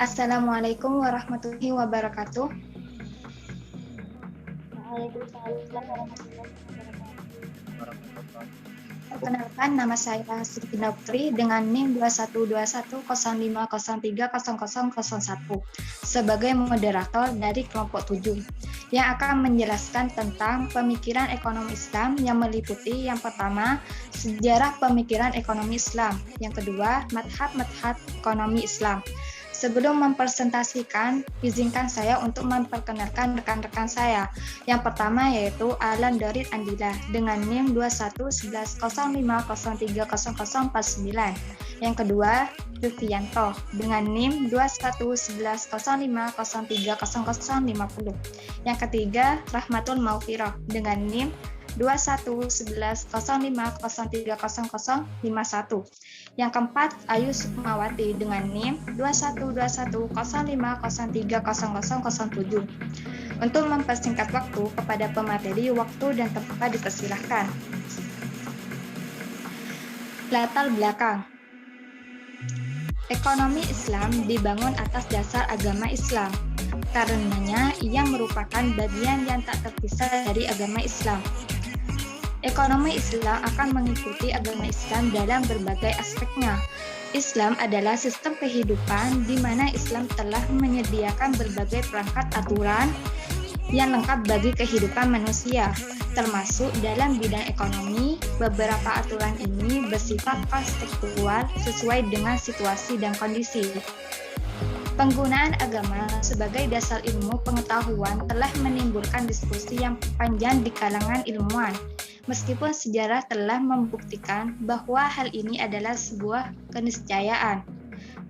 Assalamualaikum warahmatullahi wabarakatuh. Waalaikumsalam warahmatullahi wabarakatuh. Perkenalkan, nama saya Sri Putri dengan NIM 212105030001 sebagai moderator dari kelompok 7 yang akan menjelaskan tentang pemikiran ekonomi Islam yang meliputi yang pertama, sejarah pemikiran ekonomi Islam, yang kedua, madhab-madhab ekonomi Islam. Sebelum mempresentasikan, izinkan saya untuk memperkenalkan rekan-rekan saya. Yang pertama yaitu Alan Dorit Andila dengan NIM 211105030049. Yang kedua, Rufianto dengan NIM 211105030050. Yang ketiga, Rahmatul Maufiroh dengan NIM 211105030051. Yang keempat, Ayu Sukmawati dengan NIM 212105030007. Untuk mempersingkat waktu kepada pemateri, waktu dan tempat dipersilahkan. Latar belakang. Ekonomi Islam dibangun atas dasar agama Islam. Karenanya, ia merupakan bagian yang tak terpisah dari agama Islam. Ekonomi Islam akan mengikuti agama Islam dalam berbagai aspeknya. Islam adalah sistem kehidupan di mana Islam telah menyediakan berbagai perangkat aturan yang lengkap bagi kehidupan manusia, termasuk dalam bidang ekonomi. Beberapa aturan ini bersifat kontekstual sesuai dengan situasi dan kondisi. Penggunaan agama sebagai dasar ilmu pengetahuan telah menimbulkan diskusi yang panjang di kalangan ilmuwan. Meskipun sejarah telah membuktikan bahwa hal ini adalah sebuah keniscayaan.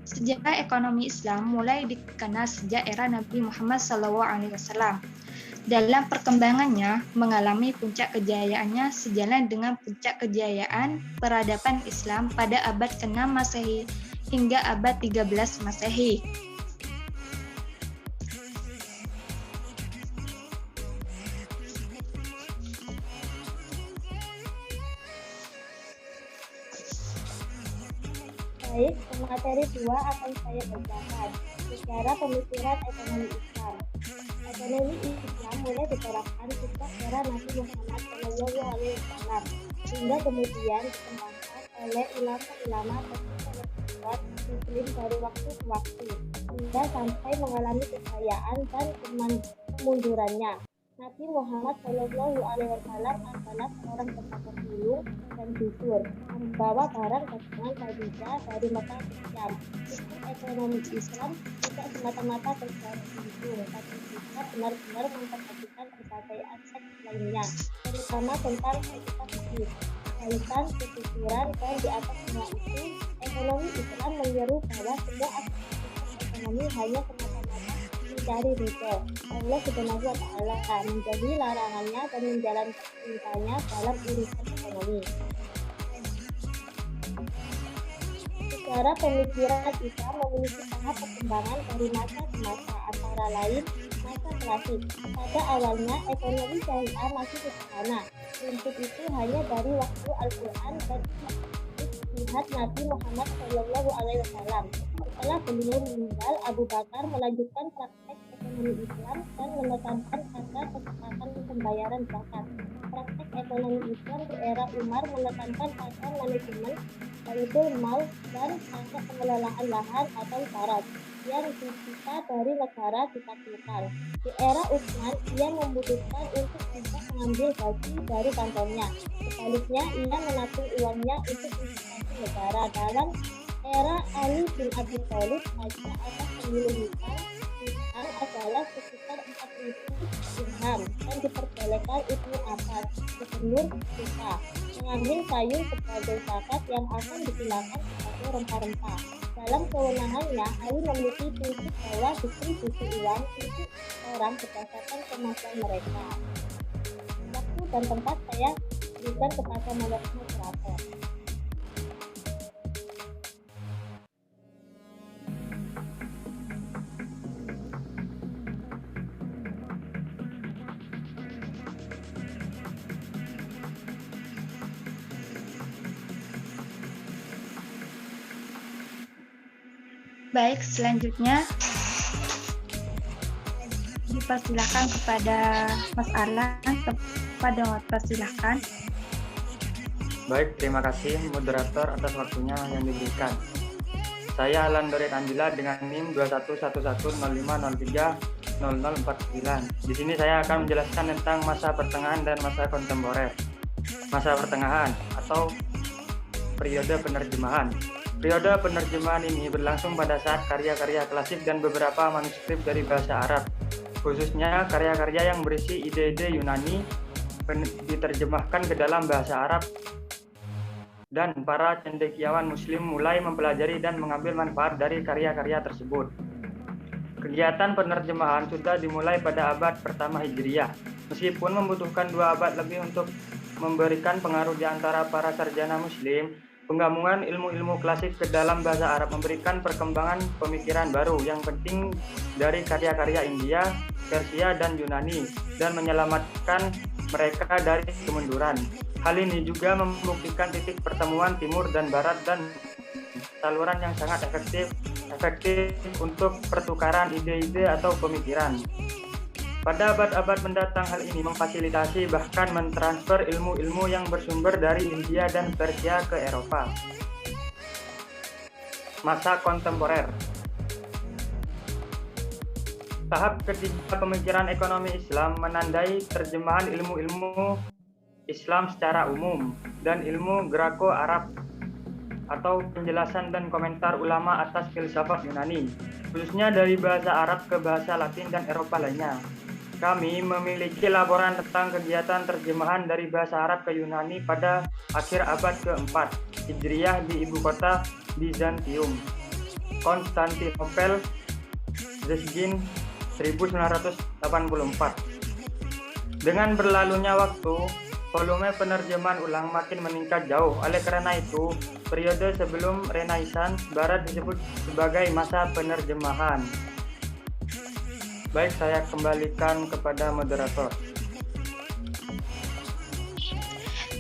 Sejarah ekonomi Islam mulai dikenal sejak era Nabi Muhammad SAW. Dalam perkembangannya, mengalami puncak kejayaannya sejalan dengan puncak kejayaan peradaban Islam pada abad ke-6 Masehi hingga abad 13 Masehi. Baik, materi 2 akan saya bacakan. Sejarah pemikiran ekonomi Islam. Ekonomi Islam mulai diterapkan sejak era Nabi Muhammad SAW hingga kemudian dikembangkan oleh ulama-ulama terkemudian Muslim dari waktu ke waktu hingga sampai mengalami kejayaan dan kemundurannya. Nabi Muhammad SAW adalah seorang pedagang sulung dan jujur, membawa barang dagangan Khadijah dari Mekah ke Syam. Sistem ekonomi Islam tidak semata-mata bergantung, tapi juga benar-benar memperhatikan berbagai aspek lainnya, terutama tentang etika fikih, kaitan kejujuran, dan di atas semua itu, ekonomi Islam menyeru bahwa semua aspek ekonomi hanya semata-mata mencari ridho Allah Subhanahu wa Ta'ala, menjauhi larangannya dan menjalankan perintahnya dalam urusan ekonomi. Secara pemikiran Islam memiliki tahap perkembangan dari masa ke masa, antara lain masa klasik. Pada awalnya ekonomi syariah masih sederhana. Prinsip itu hanya dari waktu Al-Quran dan lihat Nabi Muhammad SAW. Setelah beliau meninggal, Abu Bakar melanjutkan praktek ekonomi Islam dan menetapkan ada kesepakatan pembayaran zakat. Praktek ekonomi Islam di era Umar menekankan pada manajemen Baitul Mal dan pada pengelolaan lahan atau syarat yang disita dari negara ditaklukkan. Di era Utsman, ia memutuskan untuk tidak mengambil gaji dari kantongnya. Sebaliknya, ia menabung uangnya untuk investasi negara. Dalam era Ali bin Abi Thalib, pajak atas pemilihan adalah sekitar 4.000 dirham dan diperbolehkan Ibnu Abbas, gubernur Kufa, mengambil kayu sebagai zakat yang akan digunakan sebagai rempah-rempah. Dalam kewenangannya, Ali memiliki prinsip bahwa distribusi uang untuk orang berdasarkan kemampuan mereka. Waktu dan tempat saya berikan kepada moderator. Baik, selanjutnya dipersilakan kepada Mas Arlan. Kepada persilahkan. Baik, terima kasih moderator atas waktunya yang diberikan. Saya Alan Doret Anjila dengan NIM 211111030049. Di sini saya akan menjelaskan tentang masa pertengahan dan masa kontemporer. Masa pertengahan atau periode penerjemahan. Periode penerjemahan ini berlangsung pada saat karya-karya klasik dan beberapa manuskrip dari bahasa Arab, khususnya karya-karya yang berisi ide-ide Yunani, diterjemahkan ke dalam bahasa Arab, dan para cendekiawan Muslim mulai mempelajari dan mengambil manfaat dari karya-karya tersebut. Kegiatan penerjemahan sudah dimulai pada abad pertama Hijriah, meskipun membutuhkan 2 abad lebih untuk memberikan pengaruh di antara para sarjana Muslim. Penggabungan ilmu-ilmu klasik ke dalam bahasa Arab memberikan perkembangan pemikiran baru yang penting dari karya-karya India, Persia, dan Yunani, dan menyelamatkan mereka dari kemunduran. Hal ini juga membuktikan titik pertemuan timur dan barat dan saluran yang sangat efektif untuk pertukaran ide-ide atau pemikiran. Pada abad-abad mendatang hal ini memfasilitasi bahkan mentransfer ilmu-ilmu yang bersumber dari India dan Persia ke Eropa. Masa kontemporer. Tahap ketiga pemikiran ekonomi Islam menandai terjemahan ilmu-ilmu Islam secara umum dan ilmu Greco-Arab atau penjelasan dan komentar ulama atas filsafat Yunani, khususnya dari bahasa Arab ke bahasa Latin dan Eropa lainnya. Kami memiliki laporan tentang kegiatan terjemahan dari bahasa Arab ke Yunani pada akhir abad ke-4 Hijriah di ibu kota Bizantium, Konstantinopel, Zesgin 1984. Dengan berlalunya waktu, volume penerjemahan ulang makin meningkat jauh. Oleh karena itu, periode sebelum Renaissance Barat disebut sebagai masa penerjemahan. Baik, saya kembalikan kepada moderator.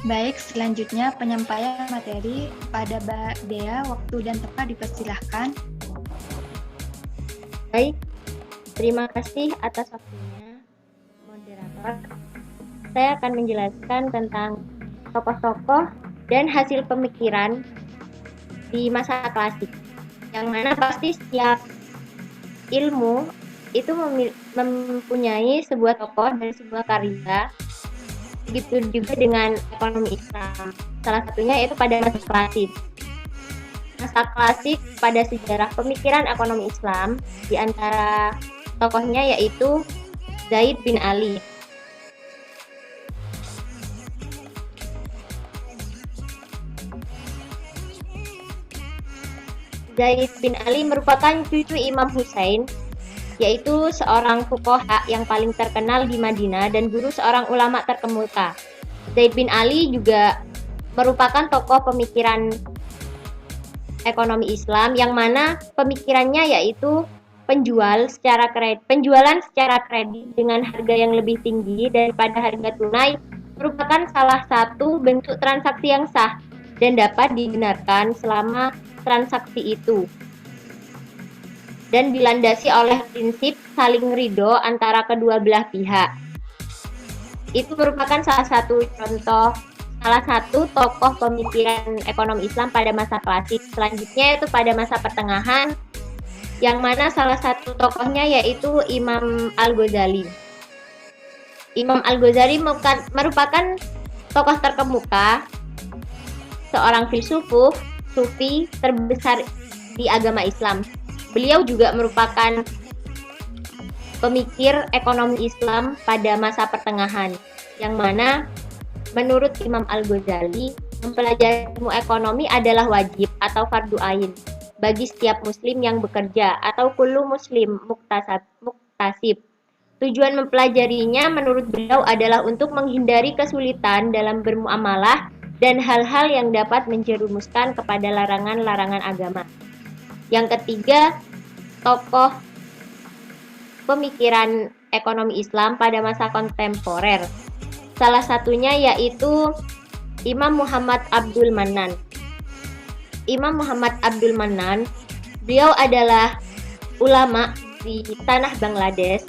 Baik, selanjutnya penyampaian materi pada Mbak Dea. Waktu dan tempat dipersilahkan. Baik, terima kasih atas waktunya, moderator. Saya akan menjelaskan tentang tokoh-tokoh dan hasil pemikiran di masa klasik, yang mana pasti setiap ilmu itu mempunyai sebuah tokoh dan sebuah karya. Begitu juga dengan ekonomi Islam. Salah satunya yaitu pada masa klasik. Masa klasik pada sejarah pemikiran ekonomi Islam, di antara tokohnya yaitu Zaid bin Ali. Zaid bin Ali merupakan cucu Imam Husain, yaitu seorang fuqaha yang paling terkenal di Madinah dan guru seorang ulama terkemuka. Zaid bin Ali juga merupakan tokoh pemikiran ekonomi Islam yang mana pemikirannya yaitu penjualan secara kredit dengan harga yang lebih tinggi daripada harga tunai merupakan salah satu bentuk transaksi yang sah dan dapat dibenarkan selama transaksi itu, dan dilandasi oleh prinsip saling ridho antara kedua belah pihak. Itu merupakan salah satu tokoh pemikiran ekonomi Islam pada masa klasik. Selanjutnya itu pada masa pertengahan, yang mana salah satu tokohnya yaitu Imam Al-Ghazali. Imam Al-Ghazali merupakan tokoh terkemuka, seorang filsuf sufi terbesar di agama Islam. Beliau juga merupakan pemikir ekonomi Islam pada masa pertengahan, yang mana menurut Imam Al-Ghazali, mempelajari ilmu ekonomi adalah wajib atau fardu ain bagi setiap muslim yang bekerja atau kullu muslim muktasib. Tujuan mempelajarinya menurut beliau adalah untuk menghindari kesulitan dalam bermuamalah dan hal-hal yang dapat menjerumuskan kepada larangan-larangan agama. Yang ketiga, tokoh pemikiran ekonomi Islam pada masa kontemporer. Salah satunya yaitu Imam Muhammad Abdul Manan. Imam Muhammad Abdul Manan Beliau adalah ulama di tanah Bangladesh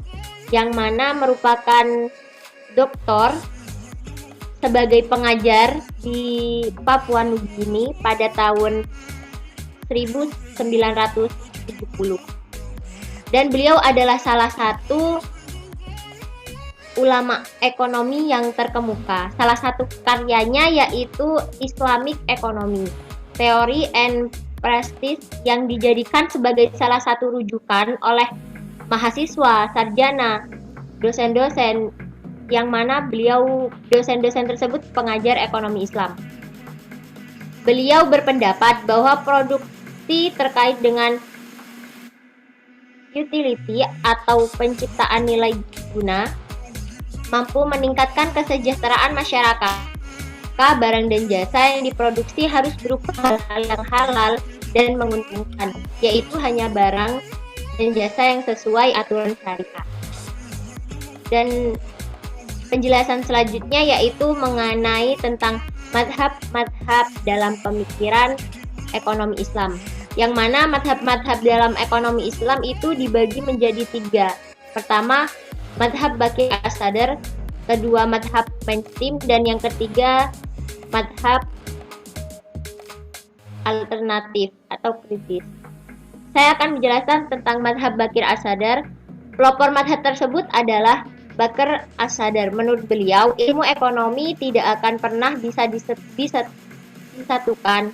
yang mana merupakan doktor sebagai pengajar di Papua Nugini pada tahun 1970. Dan beliau adalah salah satu ulama ekonomi yang terkemuka. Salah satu karyanya yaitu Islamic Economy, Theory and Practice, yang dijadikan sebagai salah satu rujukan oleh mahasiswa, sarjana, dosen-dosen, yang mana beliau dosen-dosen tersebut pengajar ekonomi Islam. Beliau berpendapat bahwa produksi terkait dengan utility atau penciptaan nilai guna mampu meningkatkan kesejahteraan masyarakat. Barang dan jasa yang diproduksi harus berupa hal-hal yang halal dan menguntungkan, yaitu hanya barang dan jasa yang sesuai aturan syariat. Dan penjelasan selanjutnya yaitu mengenai tentang madhab-madhab dalam pemikiran ekonomi Islam, yang mana madhab-madhab dalam ekonomi Islam itu dibagi menjadi 3. Pertama, madhab Bakir as-Sadr, kedua madhab mainstream, dan yang ketiga madhab alternatif atau kritis. Saya akan menjelaskan tentang madhab Bakir as-Sadr. Pelopor madhab tersebut adalah Bakir as-Sadr. Menurut beliau, ilmu ekonomi tidak akan pernah bisa disatukan.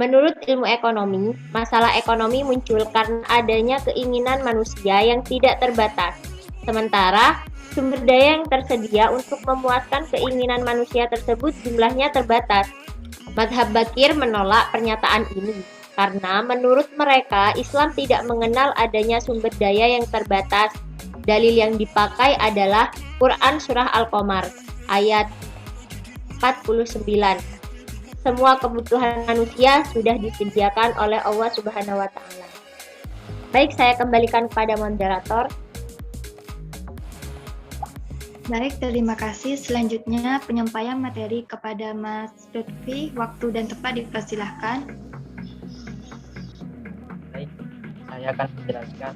Menurut ilmu ekonomi, masalah ekonomi muncul karena adanya keinginan manusia yang tidak terbatas. Sementara sumber daya yang tersedia untuk memuaskan keinginan manusia tersebut jumlahnya terbatas. Madhab Bakir menolak pernyataan ini karena menurut mereka Islam tidak mengenal adanya sumber daya yang terbatas. Dalil yang dipakai adalah Quran Surah Al-Qamar ayat 49. Semua kebutuhan manusia sudah disediakan oleh Allah Subhanahu wa Ta'ala. Baik, saya kembalikan kepada moderator. Baik, terima kasih. Selanjutnya penyampaian materi kepada Mas Lutfi. Waktu dan tempat dipersilahkan. Baik, saya akan menjelaskan.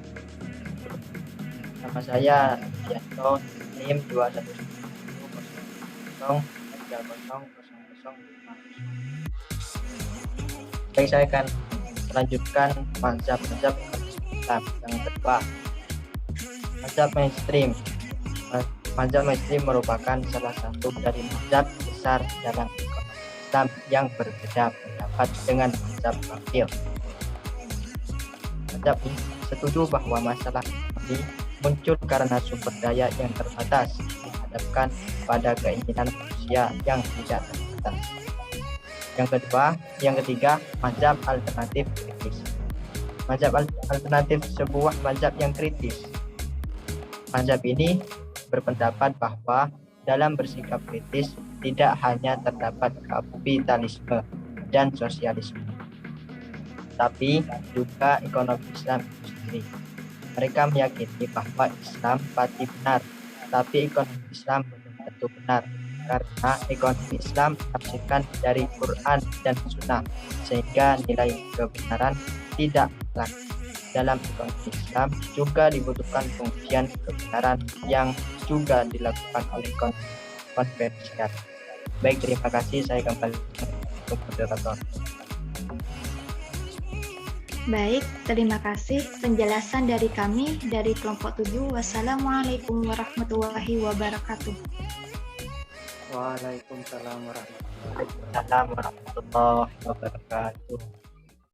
Nama saya Yanto, NIM 211303000. Baik, saya akan melanjutkan mazhab-mazhab Islam yang kedua. Mazhab mainstream. Mazhab mainstream merupakan salah satu dari mazhab besar dalam ekonomi Islam yang berbeda pendapat dengan mazhab Bakir. Mazhab ini setuju bahwa masalah ekonomi muncul karena sumber daya yang terbatas dihadapkan pada keinginan manusia yang tidak terbatas. Yang ketiga, mazhab alternatif kritis. Mazhab alternatif sebuah mazhab yang kritis. Mazhab ini berpendapat bahwa dalam bersikap kritis tidak hanya terdapat kapitalisme dan sosialisme, tapi juga ekonomi Islam itu sendiri. Mereka meyakini bahwa Islam pasti benar, tapi ekonomi Islam belum tentu benar, karena ekonomi Islam ditafsirkan dari Quran dan Sunnah, sehingga nilai kebenaran tidak mutlak. Dalam ekonomi Islam juga dibutuhkan pengujian kebenaran yang juga dilakukan oleh konvensional. Baik, terima kasih. Saya kembali ke moderator. Baik, terima kasih penjelasan dari kami dari kelompok 7. Wassalamualaikum warahmatullahi wabarakatuh. Waalaikumsalam warahmatullahi wabarakatuh. Waalaikumsalam warahmatullahi wabarakatuh.